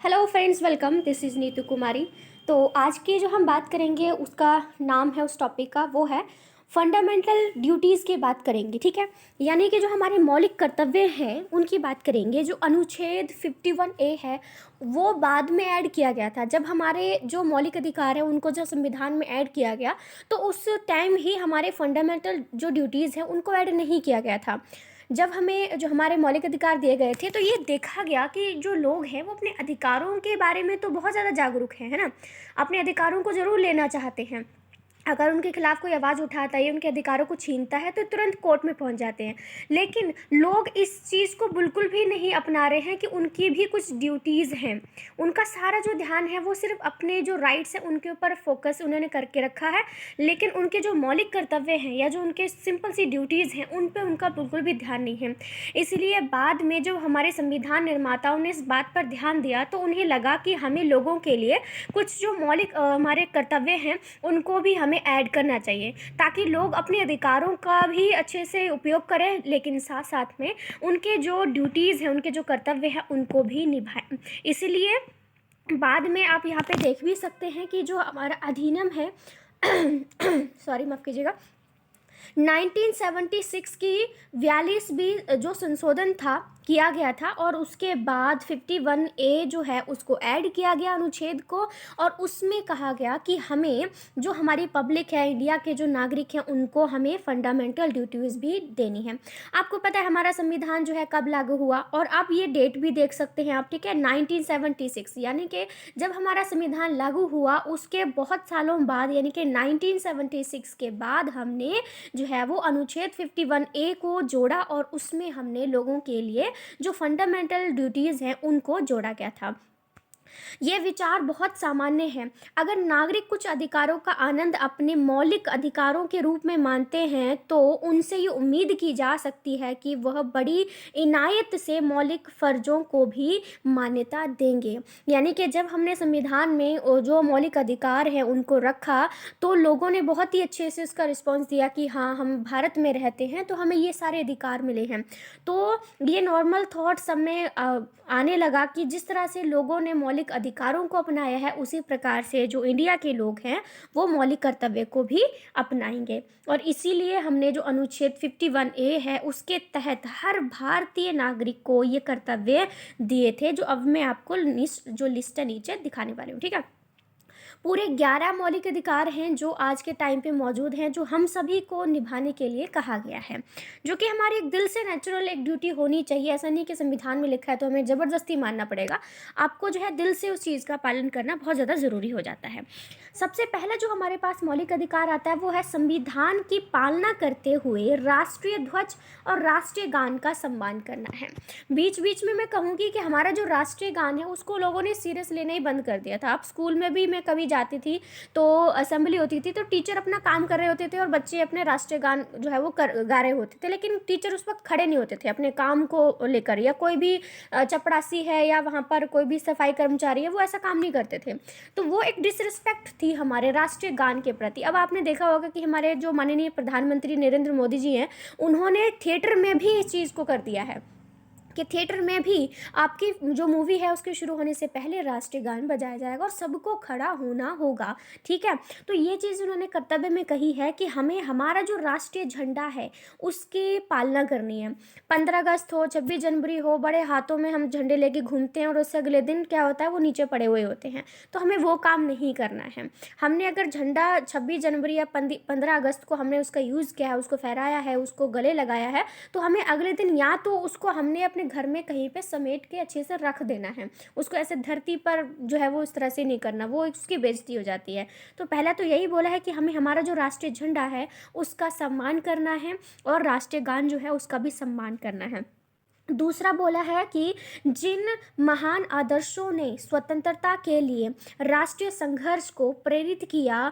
Hello friends, welcome. This is Neetu Kumari. तो आज की जो हम बात करेंगे उसका नाम है, उस टॉपिक का वो है फंडामेंटल ड्यूटीज़ की बात करेंगे। ठीक है, यानी कि जो हमारे मौलिक कर्तव्य हैं उनकी बात करेंगे। जो अनुच्छेद 51A है वो बाद में ऐड किया गया था। जब हमारे जो मौलिक अधिकार है उनको जब संविधान में ऐड किया गया तो उस टाइम ही हमारे फंडामेंटल जो ड्यूटीज़ हैं उनको ऐड नहीं किया गया था। जब हमें जो हमारे मौलिक अधिकार दिए गए थे तो ये देखा गया कि जो लोग हैं वो अपने अधिकारों के बारे में तो बहुत ज़्यादा जागरूक हैं, है ना। अपने अधिकारों को ज़रूर लेना चाहते हैं। अगर उनके खिलाफ कोई आवाज़ उठाता है या उनके अधिकारों को छीनता है तो तुरंत कोर्ट में पहुंच जाते हैं। लेकिन लोग इस चीज़ को बिल्कुल भी नहीं अपना रहे हैं कि उनकी भी कुछ ड्यूटीज़ हैं। उनका सारा जो ध्यान है वो सिर्फ अपने जो राइट्स हैं उनके ऊपर फोकस उन्होंने करके रखा है। लेकिन उनके जो मौलिक कर्तव्य हैं या जो उनके सिंपल सी ड्यूटीज़ हैं उन पर उनका बिल्कुल भी ध्यान नहीं है। इसलिए बाद में जब हमारे संविधान निर्माताओं ने इस बात पर ध्यान दिया तो उन्हें लगा कि हमें लोगों के लिए कुछ जो मौलिक हमारे कर्तव्य हैं उनको भी हमें ऐड करना चाहिए, ताकि लोग अपने अधिकारों का भी अच्छे से उपयोग करें, लेकिन साथ साथ में उनके जो ड्यूटीज़ हैं, उनके जो कर्तव्य हैं उनको भी निभाएं। इसलिए बाद में आप यहाँ पे देख भी सकते हैं कि जो हमारा अधिनियम है सॉरी, माफ़ कीजिएगा, 1976 की 42 जो संशोधन था किया गया था और उसके बाद 51A जो है उसको ऐड किया गया अनुच्छेद को। और उसमें कहा गया कि हमें जो हमारी पब्लिक है, इंडिया के जो नागरिक हैं, उनको हमें फंडामेंटल ड्यूटीज़ भी देनी है। आपको पता है हमारा संविधान जो है कब लागू हुआ, और आप ये डेट भी देख सकते हैं आप, ठीक है, 1976, यानी कि जब हमारा संविधान लागू हुआ उसके बहुत सालों बाद, यानी कि 1976 के बाद हमने जो है वो अनुच्छेद 51A को जोड़ा और उसमें हमने लोगों के लिए जो फंडामेंटल ड्यूटीज़ हैं उनको जोड़ा गया था। ये विचार बहुत सामान्य है। अगर नागरिक कुछ अधिकारों का आनंद अपने मौलिक अधिकारों के रूप में मानते हैं तो उनसे ये उम्मीद की जा सकती है कि वह बड़ी इनायत से मौलिक फ़र्जों को भी मान्यता देंगे। यानी कि जब हमने संविधान में जो मौलिक अधिकार हैं उनको रखा तो लोगों ने बहुत ही अच्छे से उसका रिस्पॉन्स दिया कि हाँ, हम भारत में रहते हैं तो हमें ये सारे अधिकार मिले हैं। तो ये नॉर्मल थॉट सब में आने लगा कि जिस तरह से लोगों ने मौलिक अधिकारों को अपनाया है उसी प्रकार से जो इंडिया के लोग हैं वो मौलिक कर्तव्य को भी अपनाएंगे। और इसीलिए हमने जो अनुच्छेद 51A है उसके तहत हर भारतीय नागरिक को ये कर्तव्य दिए थे, जो अब मैं आपको जो लिस्ट है नीचे दिखाने वाली हूँ। ठीक है, पूरे 11 मौलिक अधिकार हैं जो आज के टाइम पे मौजूद हैं, जो हम सभी को निभाने के लिए कहा गया है, जो कि हमारी एक दिल से नेचुरल एक ड्यूटी होनी चाहिए। ऐसा नहीं कि संविधान में लिखा है तो हमें ज़बरदस्ती मानना पड़ेगा। आपको जो है दिल से उस चीज़ का पालन करना बहुत ज़्यादा ज़रूरी हो जाता है। सबसे पहला जो हमारे पास मौलिक अधिकार आता है वो है संविधान की पालना करते हुए राष्ट्रीय ध्वज और राष्ट्रीय गान का सम्मान करना है। बीच बीच में मैं कहूँगी कि हमारा जो राष्ट्रीय गान है उसको लोगों ने सीरियस लेना ही बंद कर दिया था। अब स्कूल में भी मैं कभी जाती थी तो असेंबली होती थी तो टीचर अपना काम कर रहे होते थे और बच्चे अपने राष्ट्रीय गान जो है वो गा रहे होते थे, लेकिन टीचर उस वक्त खड़े नहीं होते थे अपने काम को लेकर। या कोई भी चपरासी है या वहाँ पर कोई भी सफाई कर्मचारी है वो ऐसा काम नहीं करते थे। तो वो एक डिसरिस्पेक्ट थी हमारे राष्ट्रीय गान के प्रति। अब आपने देखा होगा कि हमारे जो माननीय प्रधानमंत्री नरेंद्र मोदी जी हैं उन्होंने थिएटर में भी इस चीज़ को कर दिया है कि थिएटर में भी आपकी जो मूवी है उसके शुरू होने से पहले राष्ट्रीय गान बजाया जाएगा और सबको खड़ा होना होगा। ठीक है, तो ये चीज़ उन्होंने कर्तव्य में कही है कि हमें हमारा जो राष्ट्रीय झंडा है उसकी पालना करनी है। 15 अगस्त हो, 26 जनवरी हो, बड़े हाथों में हम झंडे लेके घूमते हैं और उससे अगले दिन क्या होता है वो नीचे पड़े हुए होते हैं। तो हमें वो काम नहीं करना है। हमने अगर झंडा 26 जनवरी या 15 अगस्त को हमने उसका यूज़ किया है, उसको फहराया है, उसको गले लगाया है, तो हमें अगले दिन या तो उसको हमने अपने घर में कहीं पे समेट के अच्छे से रख देना है। उसको ऐसे धरती पर जो है वो इस तरह से नहीं करना, वो उसकी बेइज्जती हो जाती है। तो पहला तो यही बोला है कि हमें हमारा जो राष्ट्रीय झंडा है उसका सम्मान करना है और राष्ट्रीय गान जो है उसका भी सम्मान करना है। दूसरा बोला है कि जिन महान आदर्शों ने स्वतंत्रता के लिए राष्ट्रीय संघर्ष को प्रेरित किया,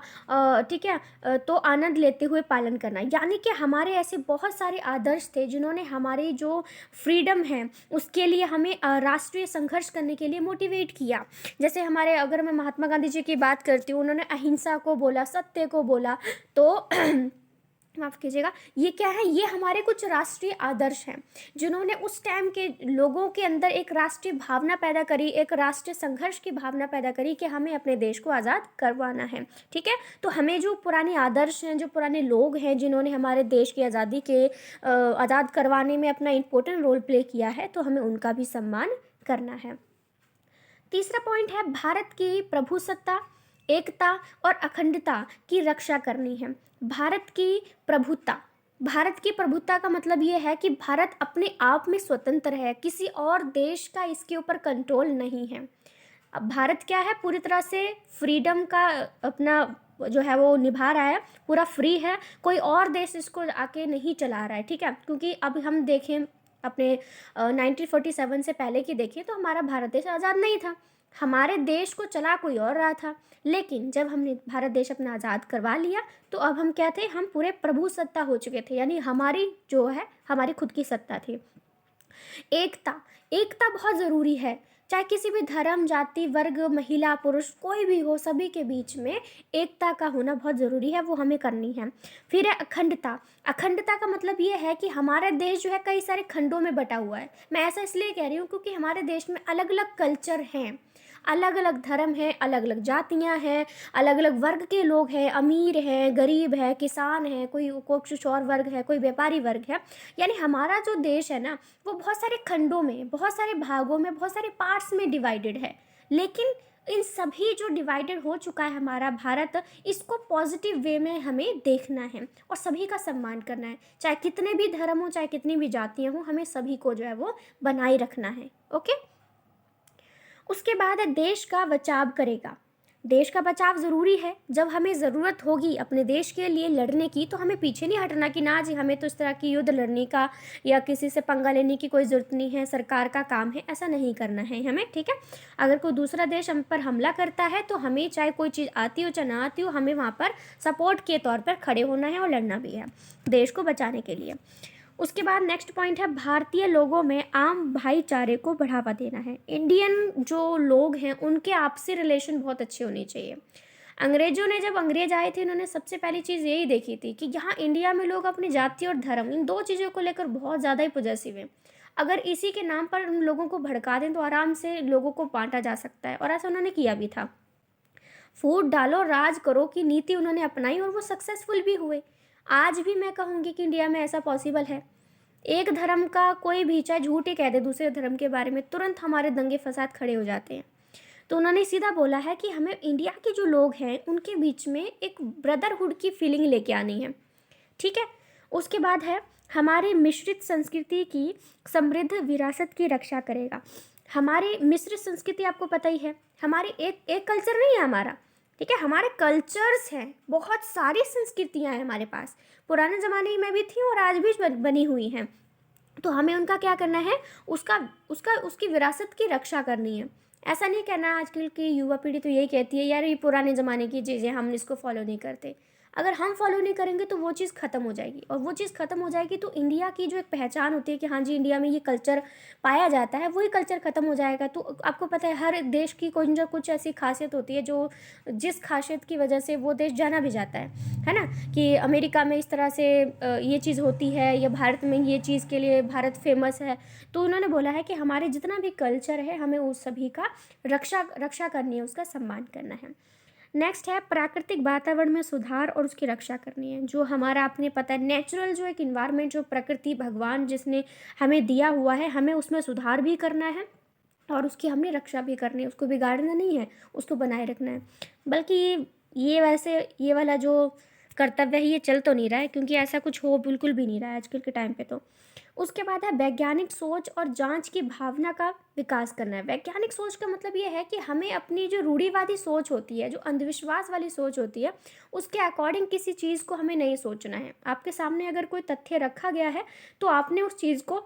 ठीक है, तो आनंद लेते हुए पालन करना। यानी कि हमारे ऐसे बहुत सारे आदर्श थे जिन्होंने हमारी जो फ्रीडम है उसके लिए हमें राष्ट्रीय संघर्ष करने के लिए मोटिवेट किया। जैसे हमारे, अगर मैं महात्मा गांधी जी की बात करती हूँ, उन्होंने अहिंसा को बोला, सत्य को बोला। तो माफ़ कीजिएगा, ये क्या है, ये हमारे कुछ राष्ट्रीय आदर्श हैं जिन्होंने उस टाइम के लोगों के अंदर एक राष्ट्रीय भावना पैदा करी, एक राष्ट्रीय संघर्ष की भावना पैदा करी कि हमें अपने देश को आज़ाद करवाना है। ठीक है, तो हमें जो पुराने आदर्श हैं, जो पुराने लोग हैं जिन्होंने हमारे देश की आज़ादी के आज़ाद करवाने में अपना इम्पोर्टेंट रोल प्ले किया है, तो हमें उनका भी सम्मान करना है। तीसरा पॉइंट है भारत की प्रभुसत्ता, एकता और अखंडता की रक्षा करनी है। भारत की प्रभुता, भारत की प्रभुता का मतलब ये है कि भारत अपने आप में स्वतंत्र है, किसी और देश का इसके ऊपर कंट्रोल नहीं है। अब भारत क्या है, पूरी तरह से फ्रीडम का अपना जो है वो निभा रहा है, पूरा फ्री है, कोई और देश इसको आके नहीं चला रहा है। ठीक है, क्योंकि अब हम देखें अपने 1947 से पहले की देखें तो हमारा भारत देश आज़ाद नहीं था, हमारे देश को चला कोई और रहा था। लेकिन जब हमने भारत देश अपना आज़ाद करवा लिया तो अब हम क्या थे, हम पूरे प्रभु सत्ता हो चुके थे, यानी हमारी जो है हमारी खुद की सत्ता थी। एकता, एकता बहुत ज़रूरी है, चाहे किसी भी धर्म, जाति, वर्ग, महिला, पुरुष कोई भी हो, सभी के बीच में एकता का होना बहुत ज़रूरी है, वो हमें करनी है। फिर है अखंडता, अखंडता का मतलब ये है कि हमारा देश जो है कई सारे खंडों में बटा हुआ है। मैं ऐसा इसलिए कह रही हूँ क्योंकि हमारे देश में अलग अलग कल्चर हैं, अलग अलग धर्म हैं, अलग अलग जातियाँ हैं, अलग अलग वर्ग के लोग हैं, अमीर हैं, गरीब है, किसान है, कोई कुछ और वर्ग है, कोई व्यापारी वर्ग है। यानी हमारा जो देश है ना वो बहुत सारे खंडों में, बहुत सारे भागों में, बहुत सारे पार्ट्स में डिवाइडेड है। लेकिन इन सभी जो डिवाइडेड हो चुका है हमारा भारत, इसको पॉजिटिव वे में हमें देखना है और सभी का सम्मान करना है, चाहे कितने भी धर्म हो, चाहे कितनी भी जातियाँ हों, हमें सभी को जो है वो बनाए रखना है। ओके, उसके बाद है देश का बचाव करेगा। देश का बचाव ज़रूरी है, जब हमें ज़रूरत होगी अपने देश के लिए लड़ने की तो हमें पीछे नहीं हटना कि ना जी हमें तो इस तरह की युद्ध लड़ने का या किसी से पंगा लेने की कोई ज़रूरत नहीं है, सरकार का काम है, ऐसा नहीं करना है हमें। ठीक है, अगर कोई दूसरा देश हम पर हमला करता है तो हमें चाहे कोई चीज़ आती हो चाहे ना आती हो, हमें वहाँ पर सपोर्ट के तौर पर खड़े होना है और लड़ना भी है देश को बचाने के लिए। उसके बाद नेक्स्ट पॉइंट है भारतीय लोगों में आम भाईचारे को बढ़ावा देना है। इंडियन जो लोग हैं उनके आपसी रिलेशन बहुत अच्छे होने चाहिए। अंग्रेजों ने, जब अंग्रेज आए थे, इन्होंने सबसे पहली चीज़ यही देखी थी कि यहाँ इंडिया में लोग अपनी जाति और धर्म, इन दो चीज़ों को लेकर बहुत ज़्यादा ही पॉजेसिव हैं। अगर इसी के नाम पर उन लोगों को भड़का दें तो आराम से लोगों को बांटा जा सकता है, और ऐसा उन्होंने किया भी था। फूट डालो राज करो की नीति उन्होंने अपनाई और वो सक्सेसफुल भी हुए। आज भी मैं कहूँगी कि इंडिया में ऐसा पॉसिबल है। एक धर्म का कोई भी चाहे झूठ ही कह दे दूसरे धर्म के बारे में, तुरंत हमारे दंगे फसाद खड़े हो जाते हैं। तो उन्होंने सीधा बोला है कि हमें इंडिया के जो लोग हैं उनके बीच में एक ब्रदरहुड की फीलिंग लेके आनी है। ठीक है, उसके बाद है हमारे मिश्रित संस्कृति की समृद्ध विरासत की रक्षा करेगा। हमारी मिश्रित संस्कृति आपको पता ही है, हमारी एक कल्चर नहीं है हमारा। ठीक है, हमारे कल्चर्स हैं, बहुत सारी संस्कृतियां हैं हमारे पास, पुराने ज़माने में भी थी और आज भी बनी हुई हैं। तो हमें उनका क्या करना है, उसका उसका उसकी विरासत की रक्षा करनी है। ऐसा नहीं कहना, आजकल की युवा पीढ़ी तो यही कहती है यार ये पुराने ज़माने की चीज़ें, हम इसको फॉलो नहीं करते। अगर हम फॉलो नहीं करेंगे तो वो चीज़ ख़त्म हो जाएगी, और वो चीज़ ख़त्म हो जाएगी तो इंडिया की जो एक पहचान होती है कि हाँ जी इंडिया में ये कल्चर पाया जाता है, वही कल्चर ख़त्म हो जाएगा। तो आपको पता है हर देश की कोई ना कुछ ऐसी खासियत होती है जो जिस खासियत की वजह से वो देश जाना भी जाता है ना, कि अमेरिका में इस तरह से ये चीज़ होती है, या भारत में ये चीज़ के लिए भारत फेमस है। तो उन्होंने बोला है कि हमारे जितना भी कल्चर है हमें उस सभी का रक्षा करनी है, उसका सम्मान करना है। नेक्स्ट है प्राकृतिक वातावरण में सुधार और उसकी रक्षा करनी है। जो हमारा आपने पता है नेचुरल जो एक इन्वायरमेंट, जो प्रकृति भगवान जिसने हमें दिया हुआ है, हमें उसमें सुधार भी करना है और उसकी हमने रक्षा भी करनी है। उसको बिगाड़ना नहीं है, उसको बनाए रखना है। बल्कि ये वैसे ये वाला जो कर्तव्य है ये चल तो नहीं रहा है, क्योंकि ऐसा कुछ हो बिल्कुल भी नहीं रहा है आजकल के टाइम पे। तो उसके बाद है वैज्ञानिक सोच और जांच की भावना का विकास करना है। वैज्ञानिक सोच का मतलब ये है कि हमें अपनी जो रूढ़िवादी सोच होती है, जो अंधविश्वास वाली सोच होती है, उसके अकॉर्डिंग किसी चीज़ को हमें नहीं सोचना है। आपके सामने अगर कोई तथ्य रखा गया है तो आपने उस चीज़ को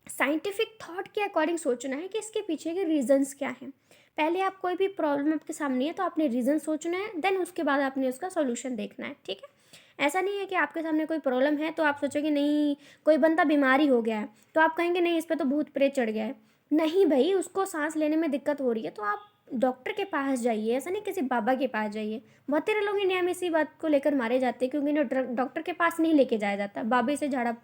साइंटिफिक थॉट के अकॉर्डिंग सोचना है कि इसके पीछे के रीजंस क्या हैं। पहले आप कोई भी प्रॉब्लम आपके सामने है तो आपने रीज़न सोचना है, देन उसके बाद आपने उसका सॉल्यूशन देखना है। ठीक है, ऐसा नहीं है कि आपके सामने कोई प्रॉब्लम है तो आप सोचोगे नहीं, कोई बंदा बीमारी हो गया है तो आप कहेंगे नहीं इस पर तो भूत प्रेत चढ़ गया है। नहीं भाई, उसको सांस लेने में दिक्कत हो रही है तो आप डॉक्टर के पास जाइए, ऐसा नहीं किसी बाबा के पास जाइए। बहुत सारे लोग इंडिया में इसी बात को लेकर मारे जाते हैं क्योंकि इन्हें डॉक्टर के पास नहीं लेके जाया जाता, बाबे से झाड़ा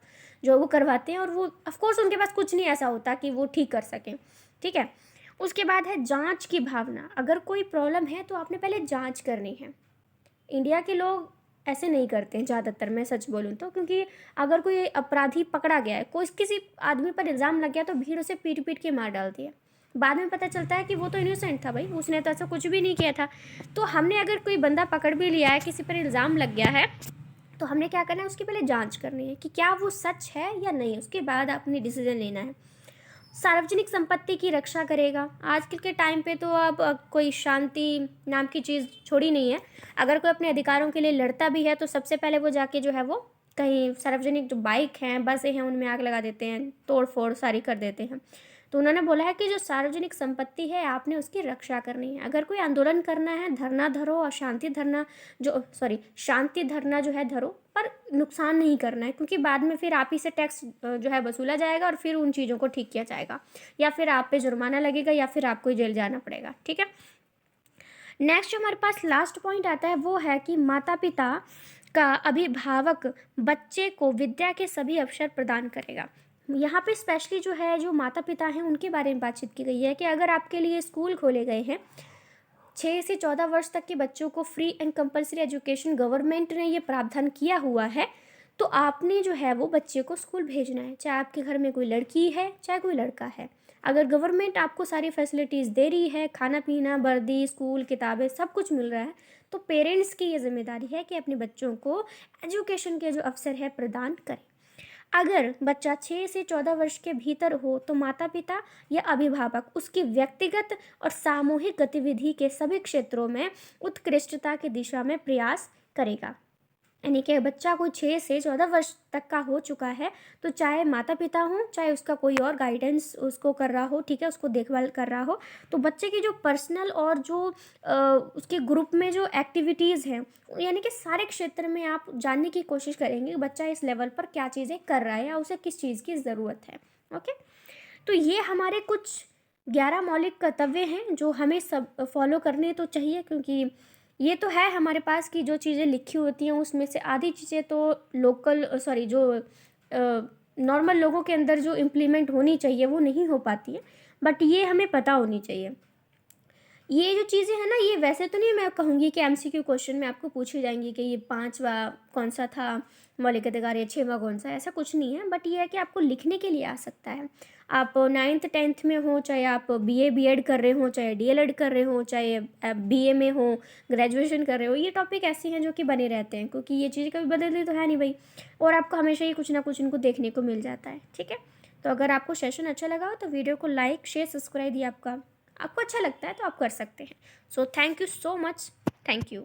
जो वो करवाते हैं, और वो ऑफकोर्स उनके पास कुछ नहीं ऐसा होता कि वो ठीक कर सकें, ठीक है। उसके बाद है जांच की भावना। अगर कोई प्रॉब्लम है तो आपने पहले जांच करनी है। इंडिया के लोग ऐसे नहीं करते हैं ज़्यादातर, मैं सच बोलूँ तो, क्योंकि अगर कोई अपराधी पकड़ा गया है, कोई किसी आदमी पर इल्ज़ाम लग गया तो भीड़ उसे पीट पीट के मार डालती है। बाद में पता चलता है कि वो तो इनोसेंट था भाई, उसने तो ऐसा कुछ भी नहीं किया था। तो हमने अगर कोई बंदा पकड़ भी लिया है, किसी पर इल्ज़ाम लग गया है, तो हमने क्या करना है, उसकी पहले जांच करनी है कि क्या वो सच है या नहीं, उसके बाद अपनी डिसीजन लेना है। सार्वजनिक संपत्ति की रक्षा करेगा। आजकल के टाइम पे तो अब कोई शांति नाम की चीज़ छोड़ी नहीं है। अगर कोई अपने अधिकारों के लिए लड़ता भी है तो सबसे पहले वो जाके जो है वो कहीं सार्वजनिक जो बाइक हैं, बसें हैं, उनमें आग लगा देते हैं, तोड़ फोड़ सारी कर देते हैं। तो उन्होंने बोला है कि जो सार्वजनिक संपत्ति है आपने उसकी रक्षा करनी है। अगर कोई आंदोलन करना है, धरना धरो, और शांति धरना जो है धरो, पर नुकसान नहीं करना है, क्योंकि बाद में फिर आप ही से टैक्स जो है वसूला जाएगा और फिर उन चीज़ों को ठीक किया जाएगा, या फिर आप पे जुर्माना लगेगा, या फिर आपको जेल जाना पड़ेगा, ठीक है। नेक्स्ट जो हमारे पास लास्ट पॉइंट आता है वो है कि माता पिता का अभिभावक बच्चे को विद्या के सभी अवसर प्रदान करेगा। यहाँ पे स्पेशली जो है, जो माता पिता हैं उनके बारे में बातचीत की गई है कि अगर आपके लिए स्कूल खोले गए हैं, 6 से 14 वर्ष तक के बच्चों को free and compulsory education government ने ये प्रावधान किया हुआ है, तो आपने जो है वो बच्चे को स्कूल भेजना है, चाहे आपके घर में कोई लड़की है चाहे कोई लड़का है। अगर गवर्नमेंट आपको सारी फैसिलिटीज़ दे रही है, खाना पीना, वर्दी, स्कूल, किताबें, सब कुछ मिल रहा है, तो पेरेंट्स की ये जिम्मेदारी है कि अपने बच्चों को एजुकेशन के जो अवसर है प्रदान करें। अगर बच्चा 6 से 14 वर्ष के भीतर हो तो माता पिता या अभिभावक उसकी व्यक्तिगत और सामूहिक गतिविधि के सभी क्षेत्रों में उत्कृष्टता की दिशा में प्रयास करेगा। यानी कि बच्चा कोई 6 से 14 वर्ष तक का हो चुका है तो चाहे माता पिता हो, चाहे उसका कोई और गाइडेंस उसको कर रहा हो, ठीक है, उसको देखभाल कर रहा हो, तो बच्चे की जो पर्सनल और जो उसके ग्रुप में जो एक्टिविटीज़ हैं, यानी कि सारे क्षेत्र में आप जानने की कोशिश करेंगे कि बच्चा इस लेवल पर क्या चीज़ें कर रहा है या उसे किस चीज़ की ज़रूरत है। ओके, तो ये हमारे कुछ 11 मौलिक कर्तव्य हैं जो हमें सब फॉलो करने तो चाहिए, क्योंकि ये तो है हमारे पास कि जो चीज़ें लिखी होती हैं उसमें से आधी चीज़ें तो जो नॉर्मल लोगों के अंदर जो इम्प्लीमेंट होनी चाहिए वो नहीं हो पाती है, बट ये हमें पता होनी चाहिए। ये जो चीज़ें हैं ना, ये वैसे तो नहीं मैं कहूँगी कि एमसीक्यू क्वेश्चन में आपको पूछी जाएंगी कि ये 5वां कौन सा था मौलिक अधिकार, या 6वां कौन सा, ऐसा कुछ नहीं है, बट ये है कि आपको लिखने के लिए आ सकता है। आप 9th 10th में हो, चाहे आप बीए बीएड कर रहे हो, चाहे डीएलएड कर रहे हो, चाहे बीए में हो, ग्रेजुएशन कर रहे हो, ये टॉपिक ऐसे हैं जो कि बने रहते हैं, क्योंकि ये चीज़ें कभी बदलती तो है नहीं भाई, और आपको हमेशा ही कुछ ना कुछ इनको देखने को मिल जाता है, ठीक है। तो अगर आपको सेशन अच्छा लगा हो तो वीडियो को लाइक शेयर सब्सक्राइब, ये आपको अच्छा लगता है तो आप कर सकते हैं। So thank you so much, thank you.